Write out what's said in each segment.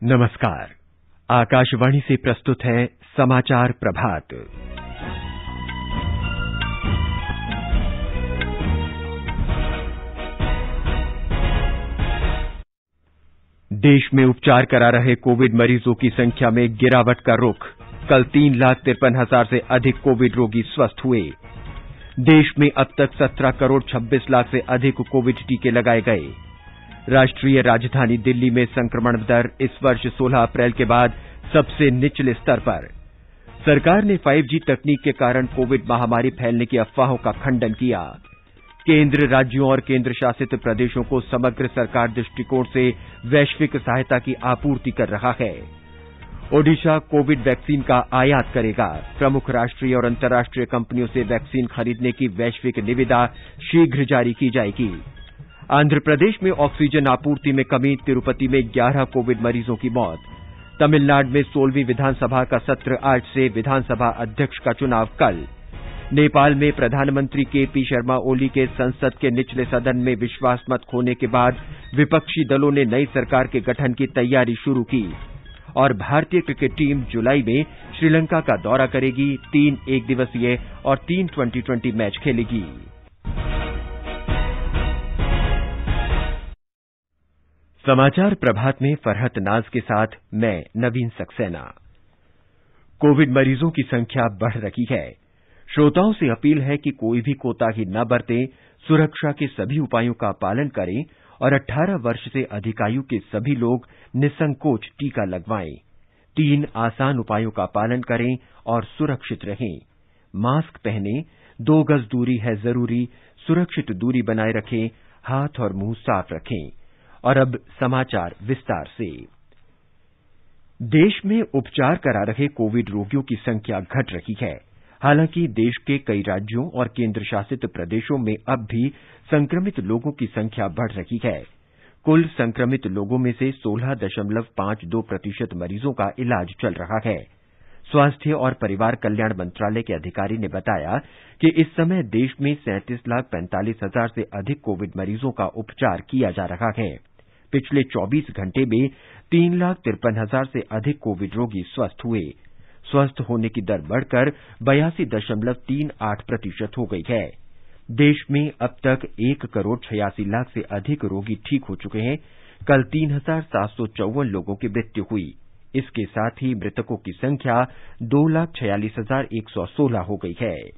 नमस्कार। आकाशवाणी से प्रस्तुत है समाचार प्रभात। देश में उपचार करा रहे कोविड मरीजों की संख्या में गिरावट का रुख। कल 3,53,000 से अधिक कोविड रोगी स्वस्थ हुए। देश में अब तक 17 करोड़ 26 लाख से अधिक कोविड टीके लगाए गए। राष्ट्रीय राजधानी दिल्ली में संक्रमण दर इस वर्ष 16 अप्रैल के बाद सबसे निचले स्तर पर। सरकार ने 5G तकनीक के कारण कोविड महामारी फैलने की अफवाहों का खंडन किया। केंद्र राज्यों और केंद्र शासित प्रदेशों को समग्र सरकार दृष्टिकोण से वैश्विक सहायता की आपूर्ति कर रहा है। ओडिशा कोविड वैक्सीन का आयात करेगा। प्रमुख राष्ट्रीय और अंतर्राष्ट्रीय कंपनियों से वैक्सीन खरीदने की वैश्विक निविदा शीघ्र जारी की जाएगी। आंध्र प्रदेश में ऑक्सीजन आपूर्ति में कमी। तिरुपति में 11 कोविड मरीजों की मौत। तमिलनाडु में 16वीं विधानसभा का सत्र आज से। विधानसभा अध्यक्ष का चुनाव कल। नेपाल में प्रधानमंत्री केपी शर्मा ओली के संसद के निचले सदन में विश्वास मत खोने के बाद विपक्षी दलों ने नई सरकार के गठन की तैयारी शुरू की। और भारतीय क्रिकेट टीम जुलाई में श्रीलंका का दौरा करेगी। 3 एकदिवसीय और 3 2020 मैच खेलेगी। समाचार प्रभात में फरहत नाज के साथ मैं नवीन सक्सेना। कोविड मरीजों की संख्या बढ़ रही है। श्रोताओं से अपील है कि कोई भी कोताही न बरतें, सुरक्षा के सभी उपायों का पालन करें और 18 वर्ष से अधिक आयु के सभी लोग निसंकोच टीका लगवाएं। 3 आसान उपायों का पालन करें और सुरक्षित रहें। मास्क पहनें, 2 गज दूरी है जरूरी, सुरक्षित दूरी बनाए रखें, हाथ और मुंह साफ रखें। और अब समाचार विस्तार से। देश में उपचार करा रहे कोविड रोगियों की संख्या घट रही है। हालांकि देश के कई राज्यों और केंद्र शासित प्रदेशों में अब भी संक्रमित लोगों की संख्या बढ़ रही है। कुल संक्रमित लोगों में से 16.52% मरीजों का इलाज चल रहा है। स्वास्थ्य और परिवार कल्याण मंत्रालय के अधिकारी ने बताया कि इस समय देश में 37,45,000 से अधिक कोविड मरीजों का उपचार किया जा रहा है। पिछले 24 घंटे में 3,53,000 से अधिक कोविड रोगी स्वस्थ हुए। स्वस्थ होने की दर बढ़कर 82.38% हो गई है। देश में अब तक 1 करोड़ 86 लाख से अधिक रोगी ठीक हो चुके हैं। कल 3,754 लोगों की मृत्यु हुई। इसके साथ ही मृतकों की संख्या 2,46,116 हो गई है।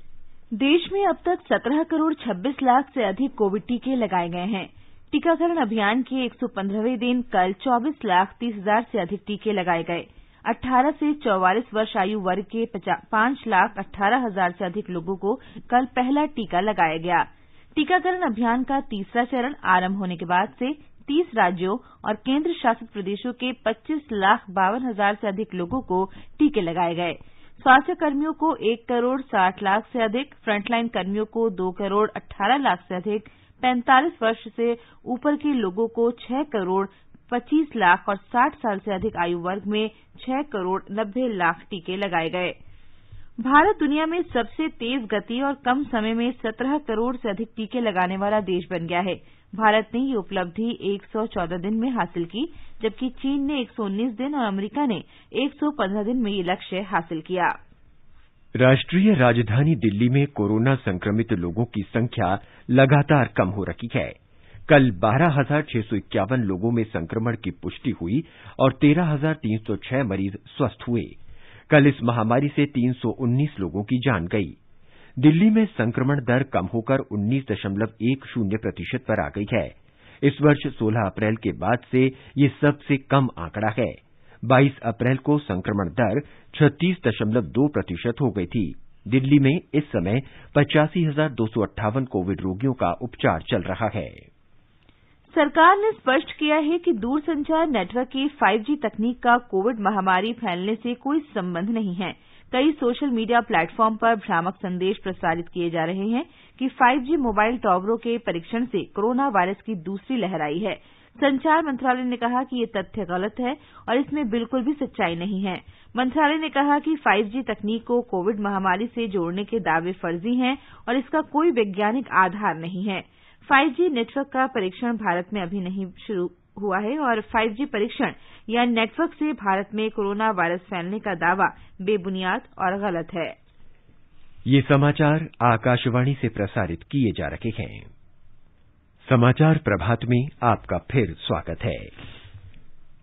देश में अब तक 17 करोड़ 26 लाख से अधिक कोविड टीके लगाए गए हैं। टीकाकरण अभियान के 115वें दिन कल 24,30,000 से अधिक टीके लगाए गए। 18 से 44 वर्ष आयु वर्ग के 5,18,000 से अधिक लोगों को कल पहला टीका लगाया गया। टीकाकरण अभियान का तीसरा चरण आरंभ होने के बाद से 30 राज्यों और केंद्र शासित प्रदेशों के 25,52,000 से अधिक लोगों को टीके लगाए गए। स्वास्थ्य कर्मियों को 1 करोड़ 60 लाख से अधिक, फ्रंटलाइन कर्मियों को 2 करोड़ 18 लाख से अधिक, 45 वर्ष से ऊपर के लोगों को 6 करोड़ 25 लाख और 60 साल से अधिक आयु वर्ग में 6 करोड़ 90 लाख टीके लगाए गए। भारत दुनिया में सबसे तेज गति और कम समय में 17 करोड़ से अधिक टीके लगाने वाला देश बन गया है। भारत ने ये उपलब्धि 114 दिन में हासिल की, जबकि चीन ने 119 दिन और अमेरिका ने 115 दिन में ये लक्ष्य हासिल किया। राष्ट्रीय राजधानी दिल्ली में कोरोना संक्रमित लोगों की संख्या लगातार कम हो रही है। कल 12,651 लोगों में संक्रमण की पुष्टि हुई और 13,306 मरीज स्वस्थ हुए। कल इस महामारी से 319 लोगों की जान गई। दिल्ली में संक्रमण दर कम होकर 19.10% पर आ गई है। इस वर्ष 16 अप्रैल के बाद से ये सबसे कम आंकड़ा है। 22 अप्रैल को संक्रमण दर 36.2% हो गई थी। दिल्ली में इस समय 85,258 कोविड रोगियों का उपचार चल रहा है। सरकार ने स्पष्ट किया है कि दूरसंचार नेटवर्क की 5G तकनीक का कोविड महामारी फैलने से कोई संबंध नहीं है। कई सोशल मीडिया प्लेटफॉर्म पर भ्रामक संदेश प्रसारित किए जा रहे हैं कि 5G मोबाइल टावरों के परीक्षण से कोरोना वायरस की दूसरी लहर आई है। संचार मंत्रालय ने कहा कि ये तथ्य गलत है और इसमें बिल्कुल भी सच्चाई नहीं है। मंत्रालय ने कहा कि 5G तकनीक को कोविड महामारी से जोड़ने के दावे फर्जी हैं और इसका कोई वैज्ञानिक आधार नहीं है। 5G नेटवर्क का परीक्षण भारत में अभी नहीं शुरू हुआ है और 5G परीक्षण या नेटवर्क से भारत में कोरोना वायरस फैलने का दावा बेबुनियाद और गलत है। ये समाचार आकाशवाणी से प्रसारित किए जा रहे हैं। समाचार प्रभात में आपका फिर स्वागत है।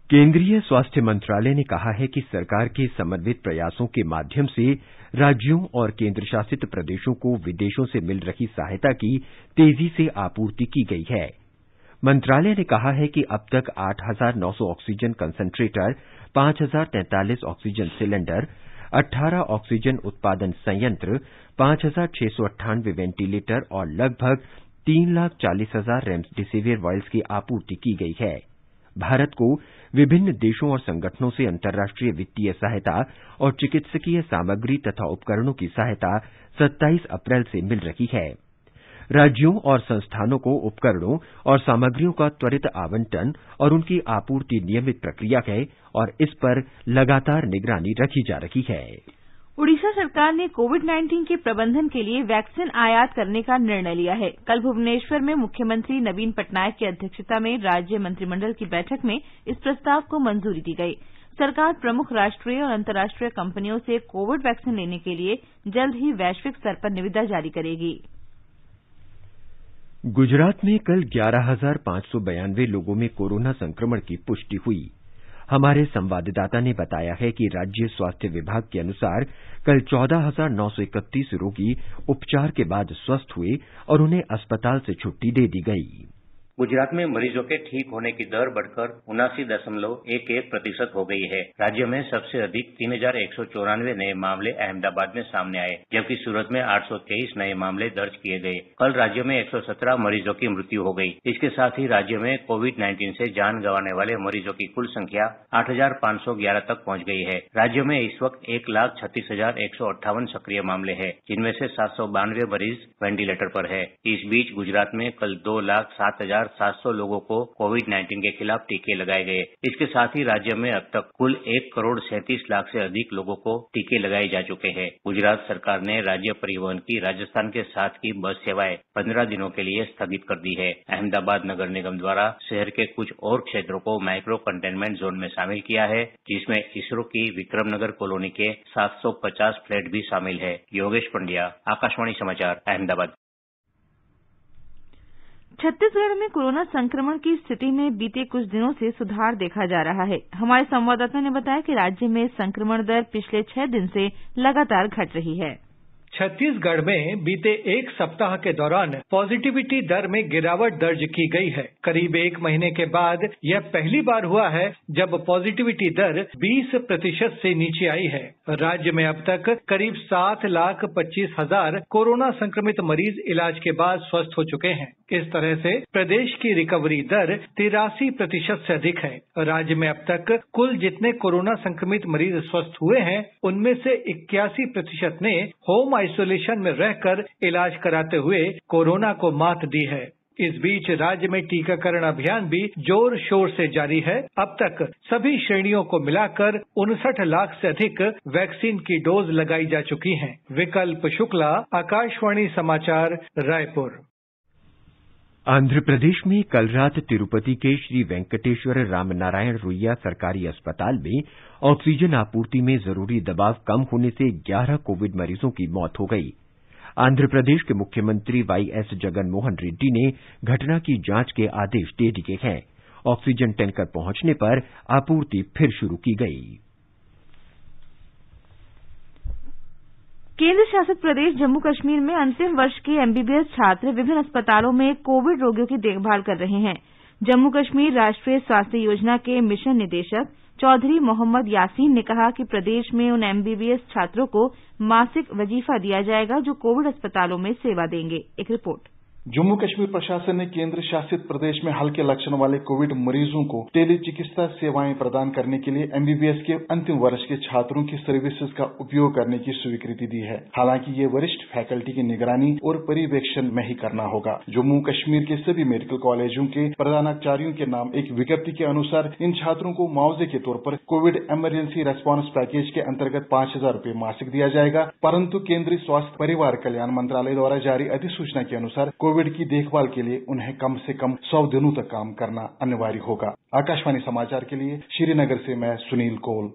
केंद्रीय स्वास्थ्य मंत्रालय ने कहा है कि सरकार के समन्वित प्रयासों के माध्यम से राज्यों और केंद्रशासित प्रदेशों को विदेशों से मिल रही सहायता की तेजी से आपूर्ति की गई है। मंत्रालय ने कहा है कि अब तक 8,900 oxygen concentrator, 5,043 oxygen cylinder, 18 oxygen उत्पादन संयंत्र, 5,698 वेंटिलेटर और लगभग 3,40,000 रेमडेसिविर वायल्स की आपूर्ति की गई है। भारत को विभिन्न देशों और संगठनों से अंतर्राष्ट्रीय वित्तीय सहायता और चिकित्सकीय सामग्री तथा उपकरणों की सहायता 27 अप्रैल से मिल रही है। राज्यों और संस्थानों को उपकरणों और सामग्रियों का त्वरित आवंटन और उनकी आपूर्ति नियमित प्रक्रिया है और इस पर लगातार निगरानी रखी जा रही है। उड़ीसा सरकार ने कोविड-19 के प्रबंधन के लिए वैक्सीन आयात करने का निर्णय लिया है। कल भुवनेश्वर में मुख्यमंत्री नवीन पटनायक की अध्यक्षता में राज्य मंत्रिमंडल की बैठक में इस प्रस्ताव को मंजूरी दी गई। सरकार प्रमुख राष्ट्रीय और अंतर्राष्ट्रीय कंपनियों से कोविड वैक्सीन लेने के लिए जल्द ही वैश्विक स्तर पर निविदा जारी करेगी। गुजरात में कल 11,592 लोगों में कोरोना संक्रमण की पुष्टि हुई। हमारे संवाददाता ने बताया है कि राज्य स्वास्थ्य विभाग के अनुसार कल 14,931 रोगी उपचार के बाद स्वस्थ हुए और उन्हें अस्पताल से छुट्टी दे दी गई। गुजरात में मरीजों के ठीक होने की दर बढ़कर 79.11% हो गई है। राज्य में सबसे अधिक 3,194 नए मामले अहमदाबाद में सामने आए, जबकि सूरत में 823 नए मामले दर्ज किए गए। कल राज्य में 117 मरीजों की मृत्यु हो गई। इसके साथ ही राज्य में कोविड-19 से जान गंवाने वाले मरीजों की कुल संख्या 8,511 तक पहुंच गई है। राज्य में इस वक्त 1,36,158 सक्रिय मामले हैं, जिनमें से 792 मरीज वेंटिलेटर पर है। इस बीच गुजरात में कल 2,07,700 लोगों को कोविड-19 के खिलाफ टीके लगाए गए। इसके साथ ही राज्य में अब तक कुल 1,37,00,000 से अधिक लोगों को टीके लगाए जा चुके हैं। गुजरात सरकार ने राज्य परिवहन की राजस्थान के साथ की बस सेवाएं 15 दिनों के लिए स्थगित कर दी है। अहमदाबाद नगर निगम द्वारा शहर के कुछ और क्षेत्रों को माइक्रो कंटेनमेंट जोन में शामिल किया है, जिसमें इसरो की विक्रम नगर कॉलोनी के 750 फ्लैट भी शामिल है। योगेश पंड्या, आकाशवाणी समाचार, अहमदाबाद। छत्तीसगढ़ में कोरोना संक्रमण की स्थिति में बीते कुछ दिनों से सुधार देखा जा रहा है। हमारे संवाददाता ने बताया कि राज्य में संक्रमण दर पिछले 6 दिन से लगातार घट रही है। छत्तीसगढ़ में बीते एक सप्ताह के दौरान पॉजिटिविटी दर में गिरावट दर्ज की गई है। करीब 1 महीने के बाद यह पहली बार हुआ है जब पॉजिटिविटी दर 20% से नीचे आई है। राज्य में अब तक करीब 7,25,000 कोरोना संक्रमित मरीज इलाज के बाद स्वस्थ हो चुके हैं। इस तरह से प्रदेश की रिकवरी दर 83% से अधिक है। राज्य में अब तक कुल जितने कोरोना संक्रमित मरीज स्वस्थ हुए हैं, उनमें से 81% ने होम आइसोलेशन में रहकर इलाज कराते हुए कोरोना को मात दी है। इस बीच राज्य में टीकाकरण अभियान भी जोर शोर से जारी है। अब तक सभी श्रेणियों को मिलाकर 59 लाख से अधिक वैक्सीन की डोज लगाई जा चुकी हैं। विकल्प शुक्ला, आकाशवाणी समाचार, रायपुर। आंध्र प्रदेश में कल रात तिरुपति के श्री वेंकटेश्वर रामनारायण रुइया सरकारी अस्पताल में ऑक्सीजन आपूर्ति में जरूरी दबाव कम होने से 11 कोविड मरीजों की मौत हो गई। आंध्र प्रदेश के मुख्यमंत्री वाईएस जगनमोहन रेड्डी ने घटना की जांच के आदेश दे दिए हैं। ऑक्सीजन टैंकर पहुंचने पर आपूर्ति फिर शुरू की गई। केंद्र शासित प्रदेश जम्मू कश्मीर में अंतिम वर्ष के एमबीबीएस छात्र विभिन्न अस्पतालों में कोविड रोगियों की देखभाल कर रहे हैं। जम्मू कश्मीर राष्ट्रीय स्वास्थ्य योजना के मिशन निदेशक चौधरी मोहम्मद यासीन ने कहा कि प्रदेश में उन एमबीबीएस छात्रों को मासिक वजीफा दिया जाएगा जो कोविड अस्पतालों में सेवा देंगे। एक रिपोर्ट। जम्मू कश्मीर प्रशासन ने केंद्र शासित प्रदेश में हल्के लक्षण वाले कोविड मरीजों को टेली चिकित्सा सेवाएं प्रदान करने के लिए एमबीबीएस के अंतिम वर्ष के छात्रों की सर्विसेज का उपयोग करने की स्वीकृति दी है। हालांकि ये वरिष्ठ फैकल्टी की निगरानी और पर्यवेक्षण में ही करना होगा। जम्मू कश्मीर के सभी मेडिकल कॉलेजों के प्रधानाचार्यों के नाम एक विज्ञप्ति के अनुसार इन छात्रों को मुआवजे के तौर पर कोविड इमरजेंसी रेस्पॉन्स पैकेज के अंतर्गत 5,000 रूपये मासिक दिया जाएगा। परंतु केंद्रीय स्वास्थ्य परिवार कल्याण मंत्रालय द्वारा जारी अधिसूचना के अनुसार कोविड कोविड की देखभाल के लिए उन्हें कम से कम 100 दिनों तक काम करना अनिवार्य होगा। आकाशवाणी समाचार के लिए श्रीनगर से मैं सुनील कौल।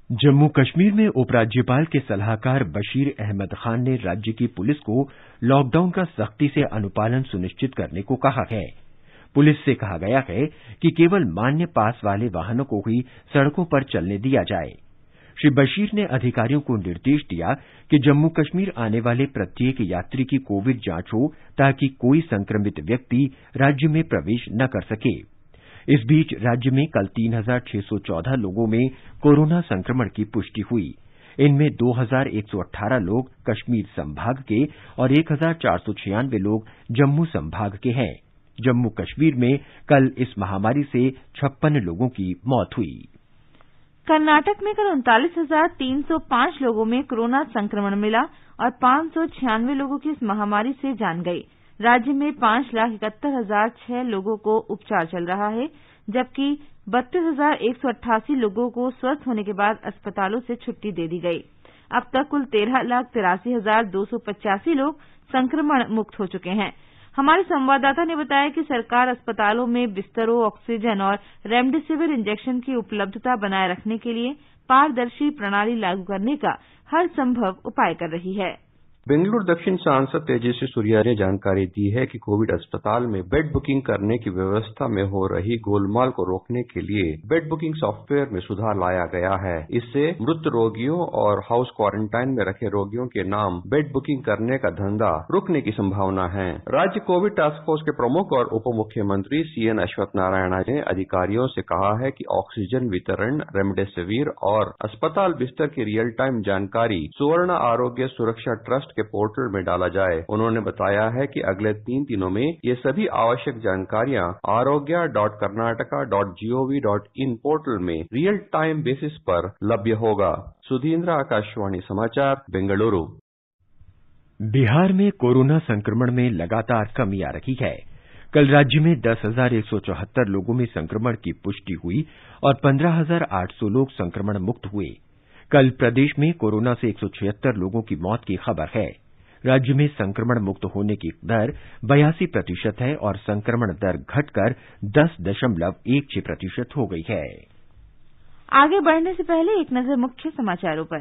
जम्मू कश्मीर में उपराज्यपाल के सलाहकार बशीर अहमद खान ने राज्य की पुलिस को लॉकडाउन का सख्ती से अनुपालन सुनिश्चित करने को कहा है। पुलिस से कहा गया है कि केवल मान्य पास वाले वाहनों को ही सड़कों पर चलने दिया जाए। श्री बशीर ने अधिकारियों को निर्देश दिया कि जम्मू कश्मीर आने वाले प्रत्येक यात्री की कोविड जांच हो ताकि कोई संक्रमित व्यक्ति राज्य में प्रवेश न कर सके। इस बीच राज्य में कल 3,614 लोगों में कोरोना संक्रमण की पुष्टि हुई। इनमें 2,118 लोग कश्मीर संभाग के और 1,496 लोग जम्मू संभाग के हैं। जम्मू कश्मीर में कल इस महामारी से 56 लोगों की मौत हुई। कर्नाटक में कल 39,305 लोगों में कोरोना संक्रमण मिला और 596 लोगों की इस महामारी से जान गई। राज्य में 5,71,006 लोगों को उपचार चल रहा है, जबकि 32,188 लोगों को स्वस्थ होने के बाद अस्पतालों से छुट्टी दे दी गई। अब तक कुल 13,83,285 लोग संक्रमण मुक्त हो चुके हैं। हमारे संवाददाता ने बताया कि सरकार अस्पतालों में बिस्तरों, ऑक्सीजन और रेमडेसिविर इंजेक्शन की उपलब्धता बनाए रखने के लिए पारदर्शी प्रणाली लागू करने का हर संभव उपाय कर रही है। बेंगलुरु दक्षिण सांसद तेजस्वी सूर्या ने जानकारी दी है कि कोविड अस्पताल में बेड बुकिंग करने की व्यवस्था में हो रही गोलमाल को रोकने के लिए बेड बुकिंग सॉफ्टवेयर में सुधार लाया गया है। इससे मृत रोगियों और हाउस क्वारंटाइन में रखे रोगियों के नाम बेड बुकिंग करने का धंधा रुकने की संभावना है। राज्य कोविड टास्क फोर्स के प्रमुख और उप मुख्यमंत्री CN अश्वत्थ नारायण ने अधिकारियों से कहा है कि ऑक्सीजन वितरण, रेमडेसिविर और अस्पताल बिस्तर की रियल टाइम जानकारी सुवर्ण आरोग्य सुरक्षा ट्रस्ट के पोर्टल में डाला जाए। उन्होंने बताया है कि अगले 3 दिनों में ये सभी आवश्यक जानकारियां arogya.karnataka.gov.in पोर्टल में रियल टाइम बेसिस पर लभ्य होगा। सुधींद्र, आकाशवाणी समाचार, बेंगलुरु। बिहार में कोरोना संक्रमण में लगातार कमी आ रही है। कल राज्य में 10,174 लोगों में संक्रमण की पुष्टि हुई और 15,800 लोग संक्रमण मुक्त हुए। कल प्रदेश में कोरोना से 176 लोगों की मौत की खबर है। राज्य में संक्रमण मुक्त होने की दर 82% है और संक्रमण दर घटकर 10.16% हो गई है। आगे बढ़ने से पहले एक नजर मुख्य समाचारों पर।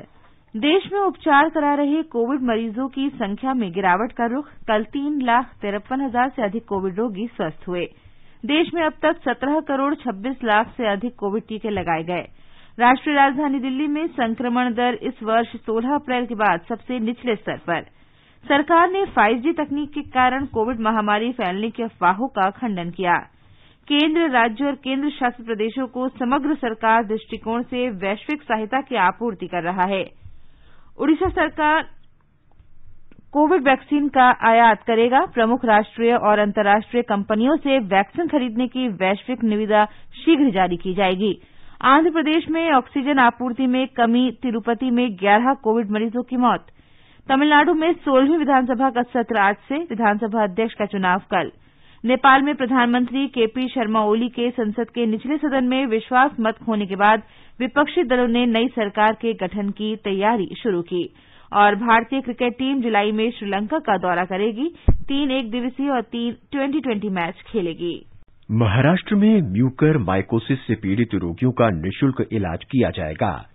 देश में उपचार करा रहे कोविड मरीजों की संख्या में गिरावट का रुख। कल 3,53,000 से अधिक कोविड रोगी स्वस्थ हुए। देश में अब तक 17,26,00,000 से अधिक कोविड टीके लगाए गए। राष्ट्रीय राजधानी दिल्ली में संक्रमण दर इस वर्ष 16 अप्रैल के बाद सबसे निचले स्तर पर। सरकार ने 5G तकनीक के कारण कोविड महामारी फैलने की अफवाहों का खंडन किया। केंद्र, राज्य और केंद्र शासित प्रदेशों को समग्र सरकार दृष्टिकोण से वैश्विक सहायता की आपूर्ति कर रहा है। उड़ीसा सरकार कोविड वैक्सीन का आयात करेगा। प्रमुख राष्ट्रीय और अंतर्राष्ट्रीय कंपनियों से वैक्सीन खरीदने की वैश्विक निविदा शीघ्र जारी की जाएगी। आंध्र प्रदेश में ऑक्सीजन आपूर्ति में कमी। तिरुपति में 11 कोविड मरीजों की मौत। तमिलनाडु में 16वीं विधानसभा का सत्र आज से। विधानसभा अध्यक्ष का चुनाव कल। नेपाल में प्रधानमंत्री KP शर्मा ओली के संसद के निचले सदन में विश्वास मत खोने के बाद विपक्षी दलों ने नई सरकार के गठन की तैयारी शुरू की। और भारतीय क्रिकेट टीम जुलाई में श्रीलंका का दौरा करेगी। 3 एकदिवसीय और 3 2020 मैच खेलेगी। महाराष्ट्र में म्यूकर माइकोसिस से पीड़ित रोगियों का निःशुल्क इलाज किया जाएगा।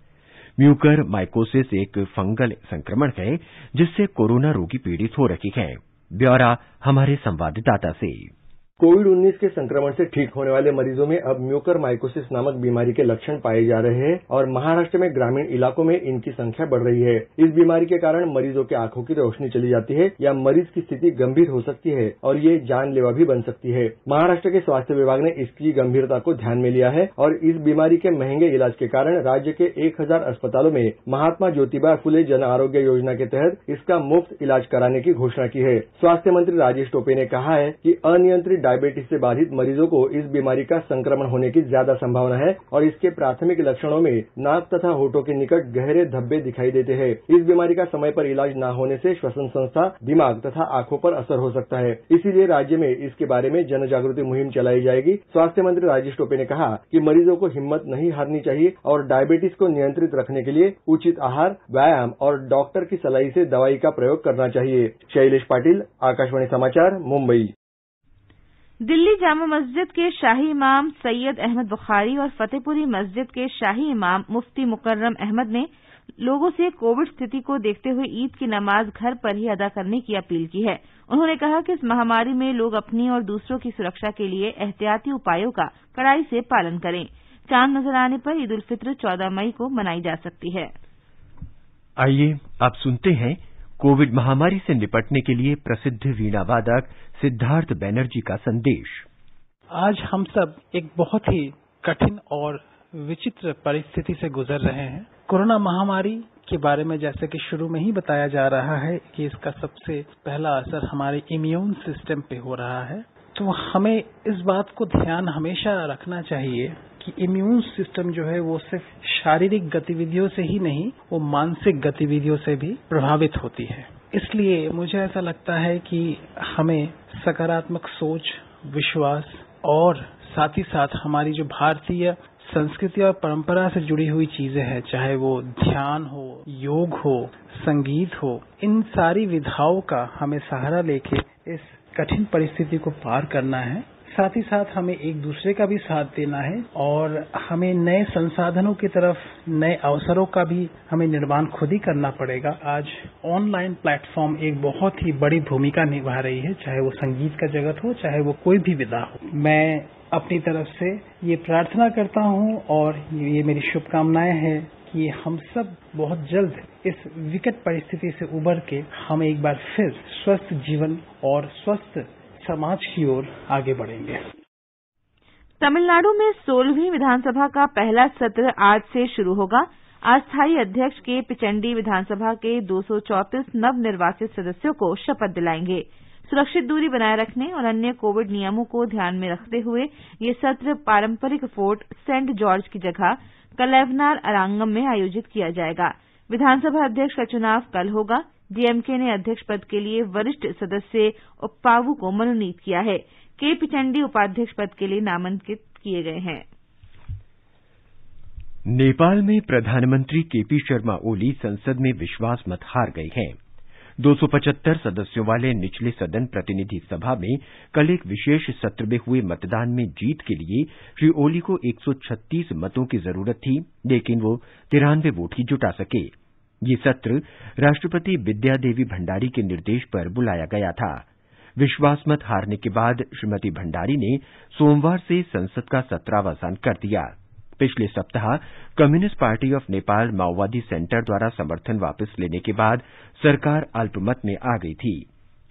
म्यूकर माइकोसिस एक फंगल संक्रमण है जिससे कोरोना रोगी पीड़ित हो रहे हैं। ब्यौरा हमारे संवाददाता से। कोविड-19 के संक्रमण से ठीक होने वाले मरीजों में अब म्यूकर माइकोसिस नामक बीमारी के लक्षण पाए जा रहे हैं और महाराष्ट्र में ग्रामीण इलाकों में इनकी संख्या बढ़ रही है। इस बीमारी के कारण मरीजों के आंखों की रोशनी चली जाती है या मरीज की स्थिति गंभीर हो सकती है और ये जानलेवा भी बन सकती है। महाराष्ट्र के स्वास्थ्य विभाग ने इसकी गंभीरता को ध्यान में लिया है और इस बीमारी के महंगे इलाज के कारण राज्य के 1,000 अस्पतालों में महात्मा ज्योतिबा फुले जन आरोग्य योजना के तहत इसका मुफ्त इलाज कराने की घोषणा की है। स्वास्थ्य मंत्री राजेश टोपे ने कहा है कि अनियंत्रित डायबिटीज से बाधित मरीजों को इस बीमारी का संक्रमण होने की ज्यादा संभावना है और इसके प्राथमिक लक्षणों में नाक तथा होठों के निकट गहरे धब्बे दिखाई देते हैं। इस बीमारी का समय पर इलाज न होने से श्वसन संस्था, दिमाग तथा आंखों पर असर हो सकता है। इसीलिए राज्य में इसके बारे में जन जागृति मुहिम चलाई जाएगी। स्वास्थ्य मंत्री राजेश टोपे ने कहा कि मरीजों को हिम्मत नहीं हारनी चाहिए और डायबिटीज को नियंत्रित रखने के लिए उचित आहार, व्यायाम और डॉक्टर की सलाह से दवाई का प्रयोग करना चाहिए। शैलेश पाटिल, आकाशवाणी समाचार, मुंबई। दिल्ली जामा मस्जिद के शाही इमाम सैयद अहमद बुखारी और फतेहपुरी मस्जिद के शाही इमाम मुफ्ती मुकर्रम अहमद ने लोगों से कोविड स्थिति को देखते हुए ईद की नमाज घर पर ही अदा करने की अपील की है। उन्होंने कहा कि इस महामारी में लोग अपनी और दूसरों की सुरक्षा के लिए एहतियाती उपायों का कड़ाई से पालन करें। चांद नजर आने पर ईद उल फित्र 14 मई को मनाई जा सकती है। आइए अब सुनते हैं कोविड महामारी से निपटने के लिए प्रसिद्ध वीणा वादक सिद्धार्थ बैनर्जी का संदेश। आज हम सब एक बहुत ही कठिन और विचित्र परिस्थिति से गुजर रहे हैं। कोरोना महामारी के बारे में जैसे कि शुरू में ही बताया जा रहा है कि इसका सबसे पहला असर हमारे इम्यून सिस्टम पे हो रहा है, तो हमें इस बात को ध्यान हमेशा रखना चाहिए कि इम्यून सिस्टम जो है वो सिर्फ शारीरिक गतिविधियों से ही नहीं, वो मानसिक गतिविधियों से भी प्रभावित होती है। इसलिए मुझे ऐसा लगता है कि हमें सकारात्मक सोच, विश्वास और साथ ही साथ हमारी जो भारतीय संस्कृति और परंपरा से जुड़ी हुई चीजें हैं, चाहे वो ध्यान हो, योग हो, संगीत हो, इन सारी विधाओं का हमें सहारा लेके इस कठिन परिस्थिति को पार करना है। साथ ही साथ हमें एक दूसरे का भी साथ देना है और हमें नए संसाधनों की तरफ, नए अवसरों का भी हमें निर्माण खुद ही करना पड़ेगा। आज ऑनलाइन प्लेटफॉर्म एक बहुत ही बड़ी भूमिका निभा रही है, चाहे वो संगीत का जगत हो, चाहे वो कोई भी विधा हो। मैं अपनी तरफ से ये प्रार्थना करता हूँ और ये मेरी शुभकामनाएं हैं कि हम सब बहुत जल्द इस विकट परिस्थिति से उबर के हम एक बार फिर स्वस्थ जीवन और स्वस्थ समाज की ओर आगे बढ़ेंगे। तमिलनाडु में 16वीं विधानसभा का पहला सत्र आज से शुरू होगा। अस्थायी अध्यक्ष के पिचंडी विधानसभा के 234 नवनिर्वाचित सदस्यों को शपथ दिलाएंगे। सुरक्षित दूरी बनाए रखने और अन्य कोविड नियमों को ध्यान में रखते हुए ये सत्र पारंपरिक फोर्ट सेंट जॉर्ज की जगह कलेवनार अरांगम में आयोजित किया जाएगा। विधानसभा अध्यक्ष का चुनाव कल होगा। डीएमके ने अध्यक्ष पद के लिए वरिष्ठ सदस्य उप्पावू को मनोनीत किया है। के पिचंडी उपाध्यक्ष पद के लिए नामांकित किए गए हैं। नेपाल में प्रधानमंत्री केपी शर्मा ओली संसद में विश्वास मत हार गए हैं। 275 सदस्यों वाले निचले सदन प्रतिनिधि सभा में कल एक विशेष सत्र में हुए मतदान में जीत के लिए श्री ओली को 136 मतों की जरूरत थी, लेकिन वो 93 वोट ही जुटा सके। ये सत्र राष्ट्रपति विद्यादेवी भंडारी के निर्देश पर बुलाया गया था। विश्वास मत हारने के बाद श्रीमती भंडारी ने सोमवार से संसद का सत्रावसान कर दिया। पिछले सप्ताह कम्युनिस्ट पार्टी ऑफ नेपाल माओवादी सेंटर द्वारा समर्थन वापस लेने के बाद सरकार अल्पमत में आ गई थी।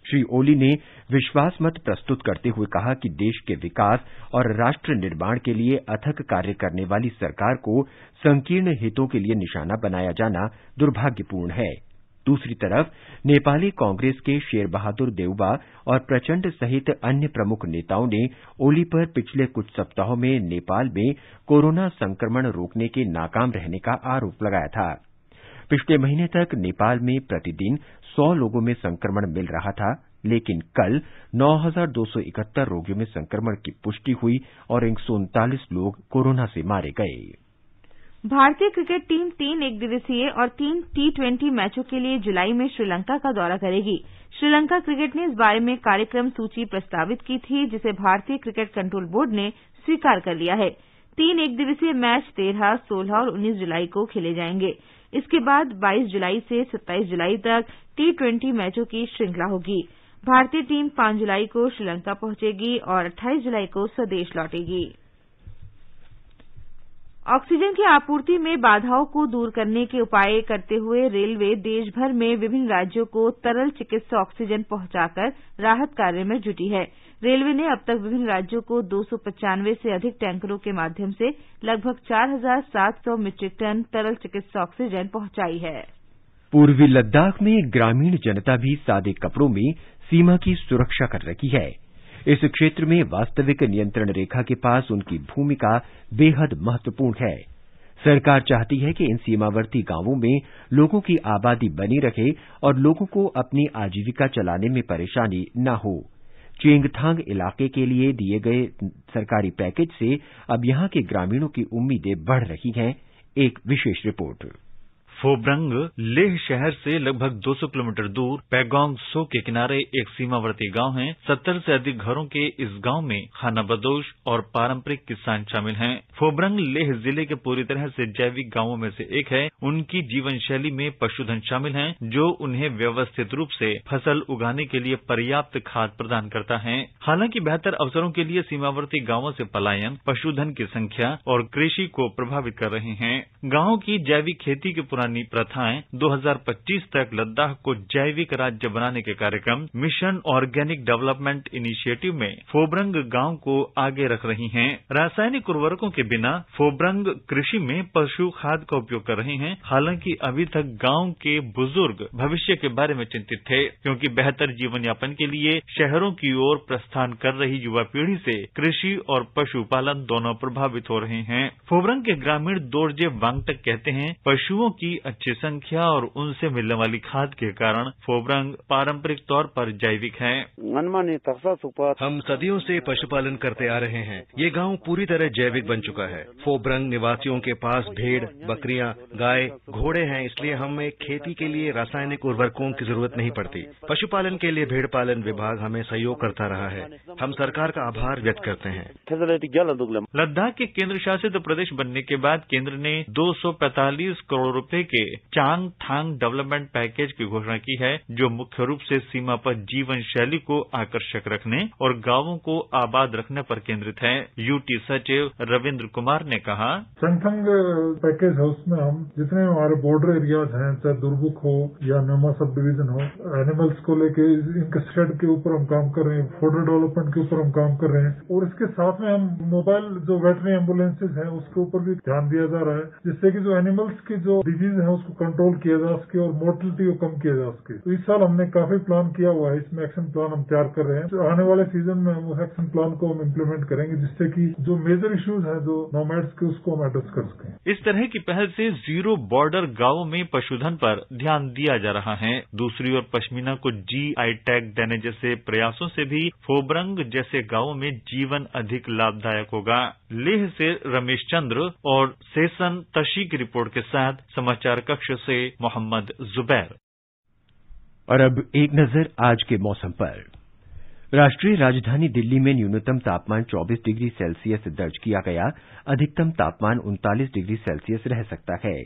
श्री ओली ने विश्वास मत प्रस्तुत करते हुए कहा कि देश के विकास और राष्ट्र निर्माण के लिए अथक कार्य करने वाली सरकार को संकीर्ण हितों के लिए निशाना बनाया जाना दुर्भाग्यपूर्ण है। दूसरी तरफ नेपाली कांग्रेस के शेर बहादुर देउबा और प्रचंड सहित अन्य प्रमुख नेताओं ने ओली पर पिछले कुछ सप्ताहों में नेपाल में कोरोना संक्रमण रोकने के नाकाम रहने का आरोप लगाया था। पिछले महीने तक नेपाल में प्रतिदिन 100 लोगों में संक्रमण मिल रहा था, लेकिन कल 9,271 रोगियों में संक्रमण की पुष्टि हुई और 139 लोग कोरोना से मारे गए। भारतीय क्रिकेट टीम 3 एकदिवसीय और 3 T20 मैचों के लिए जुलाई में श्रीलंका का दौरा करेगी। श्रीलंका क्रिकेट ने इस बारे में कार्यक्रम सूची प्रस्तावित की थी, जिसे भारतीय क्रिकेट कंट्रोल बोर्ड ने स्वीकार कर लिया है। 3 एकदिवसीय मैच 13, 16 और 19 जुलाई को खेले जाएंगे। इसके बाद 22 जुलाई से 27 जुलाई तक T20 मैचों की श्रृंखला होगी। भारतीय टीम 5 जुलाई को श्रीलंका पहुंचेगी और 28 जुलाई को स्वदेश लौटेगी। ऑक्सीजन की आपूर्ति में बाधाओं को दूर करने के उपाय करते हुए रेलवे देश भर में विभिन्न राज्यों को तरल चिकित्सा ऑक्सीजन पहुंचाकर राहत कार्य में जुटी है। रेलवे ने अब तक विभिन्न राज्यों को 295 से अधिक टैंकरों के माध्यम से लगभग 4,700 मीट्रिक टन तरल चिकित्सा ऑक्सीजन पहुंचाई है। पूर्वी लद्दाख में ग्रामीण जनता भी सादे कपड़ों में सीमा की सुरक्षा कर रखी है। इस क्षेत्र में वास्तविक नियंत्रण रेखा के पास उनकी भूमिका बेहद महत्वपूर्ण है। सरकार चाहती है कि इन सीमावर्ती गांवों में लोगों की आबादी बनी रहे और लोगों को अपनी आजीविका चलाने में परेशानी न हो। चेंगथांग इलाके के लिए दिए गए सरकारी पैकेज से अब यहां के ग्रामीणों की उम्मीदें बढ़ रही हैं। एक विशेष रिपोर्ट। फोब्रंग लेह शहर से लगभग 200 किलोमीटर दूर पैगोंग सो के किनारे एक सीमावर्ती गांव है। 70 से अधिक घरों के इस गांव में खानाबदोश और पारंपरिक किसान शामिल हैं। फोब्रंग लेह जिले के पूरी तरह से जैविक गांवों में से एक है। उनकी जीवन शैली में पशुधन शामिल है, जो उन्हें व्यवस्थित रूप से फसल उगाने के लिए पर्याप्त खाद प्रदान करता है। हालांकि बेहतर अवसरों के लिए सीमावर्ती गांवों से पलायन, पशुधन की संख्या और कृषि को प्रभावित कर रहे हैं। गांव की जैविक खेती की पुरानी प्रथाएं 2025 तक लद्दाख को जैविक राज्य बनाने के कार्यक्रम मिशन ऑर्गेनिक डेवलपमेंट इनिशिएटिव में फोब्रंग गांव को आगे रख रही हैं। रासायनिक उर्वरकों के बिना फोब्रंग कृषि में पशु खाद का उपयोग कर रहे हैं। हालांकि अभी तक गांव के बुजुर्ग भविष्य के बारे में चिंतित थे, क्योंकि बेहतर जीवन यापन के लिए शहरों की ओर प्रस्थान कर रही युवा पीढ़ी से कृषि और पशुपालन दोनों प्रभावित हो रहे हैं। फोब्रंग के ग्रामीण दोरजे वांगटक कहते हैं, पशुओं की अच्छी संख्या और उनसे मिलने वाली खाद के कारण फोब्रंग पारंपरिक तौर पर जैविक है। हम सदियों से पशुपालन करते आ रहे हैं। ये गांव पूरी तरह जैविक बन चुका है। फोब्रंग निवासियों के पास भेड़, बकरियां, गाय, घोड़े हैं, इसलिए हमें खेती के लिए रासायनिक उर्वरकों की जरूरत नहीं पड़ती। पशुपालन के लिए भेड़ पालन विभाग हमें सहयोग करता रहा है। हम सरकार का आभार व्यक्त करते हैं। लद्दाख के केंद्र शासित प्रदेश बनने के बाद केंद्र ने 245 करोड़ रुपए के चांगथांग डेवलपमेंट पैकेज की घोषणा की है, जो मुख्य रूप से सीमा पर जीवन शैली को आकर्षक रखने और गांवों को आबाद रखने पर केंद्रित है। यूटी सचिव रविंद्र कुमार ने कहा, चांगथांग पैकेज है, उसमें हम जितने हमारे बॉर्डर एरियाज हैं, चाहे दुर्बुक हो या नमा सब डिवीजन हो, एनिमल्स को लेके इनके शेड के ऊपर हम काम कर रहे हैं, फॉर्डर डेवलपमेंट के ऊपर हम काम कर रहे हैं और इसके साथ में हम मोबाइल जो वेटरनरी एम्बुलेंसेज हैं उसके ऊपर भी ध्यान दिया जा रहा है, जिससे कि जो एनिमल्स की जो डिजीज है उसको कंट्रोल किया जा सके और मोर्टलिटी को कम किया जा सके। तो इस साल हमने काफी प्लान किया हुआ है, इसमें एक्शन प्लान हम तैयार कर रहे हैं। तो आने वाले सीजन में हम उस एक्शन प्लान को हम इम्प्लीमेंट करेंगे, जिससे कि जो मेजर इश्यूज हैं जो नोमैड्स के, उसको हम एड्रेस कर सकें। इस तरह की पहल से जीरो बॉर्डर गांवों में पशुधन पर ध्यान दिया जा रहा है। दूसरी ओर पश्मीना को GI टैग देने जैसे प्रयासों से भी फोब्रंग जैसे गांवों में जीवन अधिक लाभदायक होगा। लेह से रमेश चंद्र और सेशन तशी की रिपोर्ट के साथ समाचार कक्ष से मोहम्मद जुबैर। और अब एक नजर आज के मौसम पर। राष्ट्रीय राजधानी दिल्ली में न्यूनतम तापमान 24 डिग्री सेल्सियस दर्ज किया गया। अधिकतम तापमान 39 डिग्री सेल्सियस रह सकता है।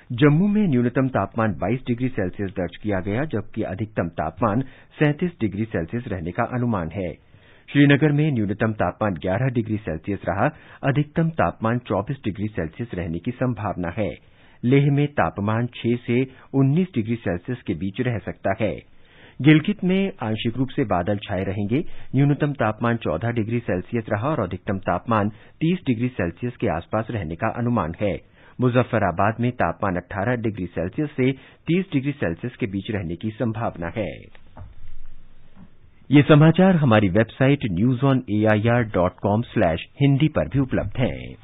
जम्मू में न्यूनतम तापमान 22 डिग्री सेल्सियस दर्ज किया गया, जबकि अधिकतम तापमान 37 डिग्री सेल्सियस रहने का अनुमान है। श्रीनगर में न्यूनतम तापमान 11 डिग्री सेल्सियस रहा। अधिकतम तापमान 24 डिग्री सेल्सियस रहने की संभावना है। लेह में तापमान 6 से 19 डिग्री सेल्सियस के बीच रह सकता है। गिलगित में आंशिक रूप से बादल छाए रहेंगे। न्यूनतम तापमान 14 डिग्री सेल्सियस रहा और अधिकतम तापमान 30 डिग्री सेल्सियस के आसपास रहने का अनुमान है। मुजफ्फराबाद में तापमान 18 डिग्री सेल्सियस से 30 डिग्री सेल्सियस के बीच रहने की संभावना है। ये समाचार हमारी वेबसाइट newsonair.com/hindi पर भी उपलब्ध हैं।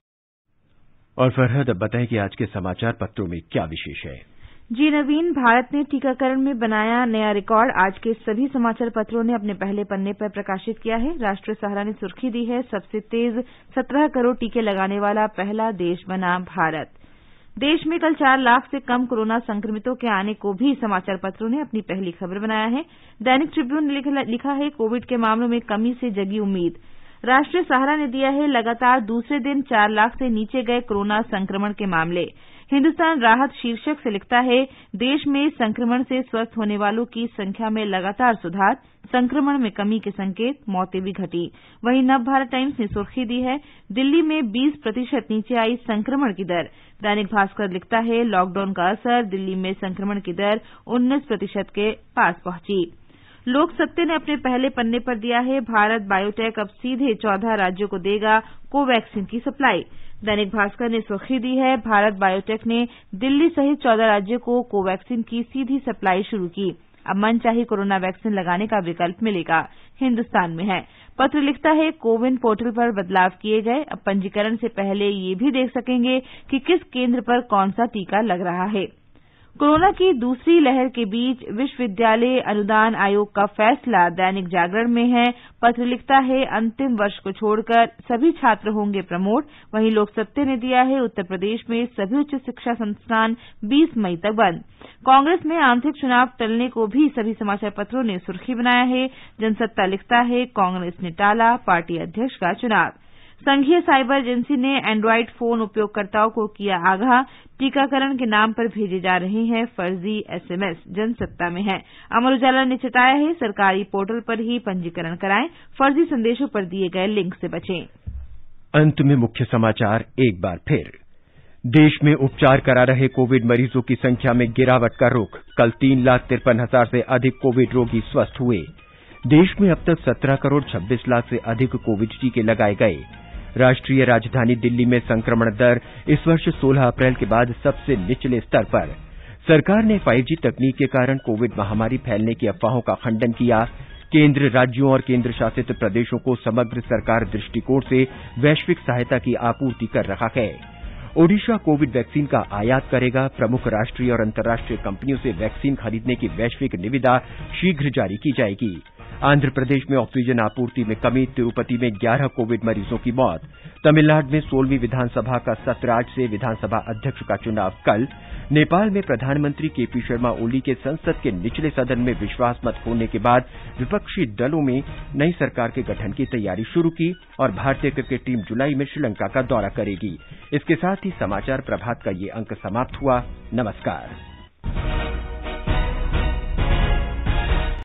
और फरहद, अब बताएं कि आज के समाचार पत्रों में क्या विशेष है। जी नवीन, भारत ने टीकाकरण में बनाया नया रिकॉर्ड। आज के सभी समाचार पत्रों ने अपने पहले पन्ने पर प्रकाशित किया है। राष्ट्रीय सहारा ने सुर्खी दी है, सबसे तेज 17 करोड़ टीके लगाने वाला पहला देश बना भारत। देश में कल 4 लाख से कम कोरोना संक्रमितों के आने को भी समाचार पत्रों ने अपनी पहली खबर बनाया है। दैनिक ट्रिब्यून ने लिखा है, कोविड के मामलों में कमी से जगी उम्मीद। राष्ट्रीय सहारा ने दिया है, लगातार दूसरे दिन 4 लाख से नीचे गए कोरोना संक्रमण के मामले। हिन्दुस्तान राहत शीर्षक से लिखता है, देश में संक्रमण से स्वस्थ होने वालों की संख्या में लगातार सुधार, संक्रमण में कमी के संकेत, मौतें भी घटी। वहीं नवभारत टाइम्स ने सुर्खी दी है, दिल्ली में 20% नीचे आई संक्रमण की दर। दैनिक भास्कर लिखता है, लॉकडाउन का असर, दिल्ली में संक्रमण की दर 19% के पास पहुंची। लोक सत्य ने अपने पहले पन्ने पर दिया है, भारत बायोटेक अब सीधे 14 राज्यों को देगा कोवैक्सीन की सप्लाई। दैनिक भास्कर ने सुर्खी दी है, भारत बायोटेक ने दिल्ली सहित 14 राज्यों को कोवैक्सीन की सीधी सप्लाई शुरू की। अब मनचाही कोरोना वैक्सीन लगाने का विकल्प मिलेगा। हिन्दुस्तान में है, पत्र लिखता है कोविन पोर्टल पर बदलाव किए गए। अब पंजीकरण से पहले ये भी देख सकेंगे कि किस केंद्र पर कौन सा टीका लग रहा है। कोरोना की दूसरी लहर के बीच विश्वविद्यालय अनुदान आयोग का फैसला दैनिक जागरण में है। पत्र लिखता है अंतिम वर्ष को छोड़कर सभी छात्र होंगे प्रमोट। वहीं लोक सत्ता ने दिया है उत्तर प्रदेश में सभी उच्च शिक्षा संस्थान 20 मई तक बंद। कांग्रेस में आंतरिक चुनाव टलने को भी सभी समाचार पत्रों ने सुर्खी बनाया है। जनसत्ता लिखता है कांग्रेस ने टाला पार्टी अध्यक्ष का चुनाव। संघीय साइबर एजेंसी ने एंड्रॉइड फोन उपयोगकर्ताओं को किया आगाह। टीकाकरण के नाम पर भेजे जा रहे हैं फर्जी एसएमएस। जनसत्ता में है, अमर उजाला ने चटाया है सरकारी पोर्टल पर ही पंजीकरण कराएं, फर्जी संदेशों पर दिए गए लिंक से बचें। अंत में मुख्य समाचार एक बार फिर। देश में उपचार करा रहे कोविड मरीजों की संख्या में गिरावट का रुख। कल 3,53,000 से अधिक कोविड रोगी स्वस्थ हुए। देश में अब तक 17 करोड़ 26 लाख से अधिक कोविड टीके लगाए गए। राष्ट्रीय राजधानी दिल्ली में संक्रमण दर इस वर्ष 16 अप्रैल के बाद सबसे निचले स्तर पर। सरकार ने 5G तकनीक के कारण कोविड महामारी फैलने की अफवाहों का खंडन किया। केंद्र राज्यों और केंद्र शासित प्रदेशों को समग्र सरकार दृष्टिकोण से वैश्विक सहायता की आपूर्ति कर रहा है। ओडिशा कोविड वैक्सीन का आयात करेगा। प्रमुख राष्ट्रीय और अंतर्राष्ट्रीय कंपनियों से वैक्सीन खरीदने की वैश्विक निविदा शीघ्र जारी की जाएगी। आंध्र प्रदेश में ऑक्सीजन आपूर्ति में कमी। तिरुपति में 11 कोविड मरीजों की मौत। तमिलनाडु में 16वीं विधानसभा का सत्र आज से। विधानसभा अध्यक्ष का चुनाव कल। नेपाल में प्रधानमंत्री केपी शर्मा ओली के संसद के निचले सदन में विश्वास मत होने के बाद विपक्षी दलों में नई सरकार के गठन की तैयारी शुरू की और भारतीय क्रिकेट टीम जुलाई में श्रीलंका का दौरा करेगी। इसके साथ ही समाचार प्रभात का ये अंक समाप्त हुआ। नमस्कार।